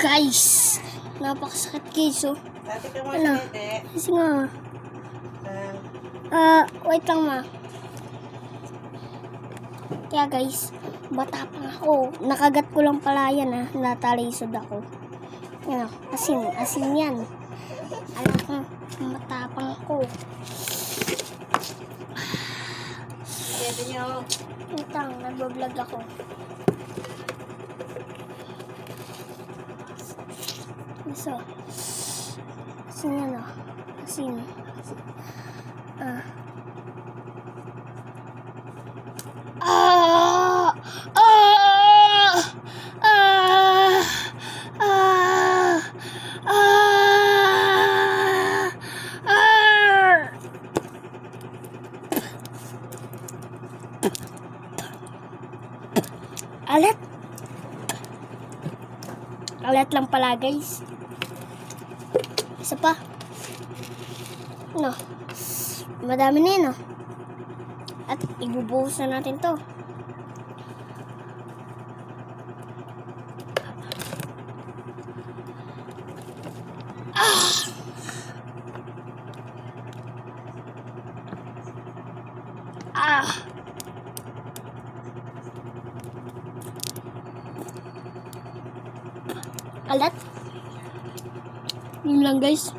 Guys, napakasakit guys, oh. Dati ka mo Ano? sinete. Kasi nga, wait lang ma. Kaya guys, bata pa ako. Nakagat ko lang pala yan, ha. Natalisod ako. Yan, asin yan. Alam ko, matapang ko. Pwede nyo. Wait lang, nagbablog ako. So, asin yan, oh. Asin. Ah. Ah! Ah! Ah! Ah! Ah! Ah! Alat. Alat lang pala, guys. Isa pa. No. Madami na yun, no? At ibubuhos na natin to. Alat. Yun lang guys.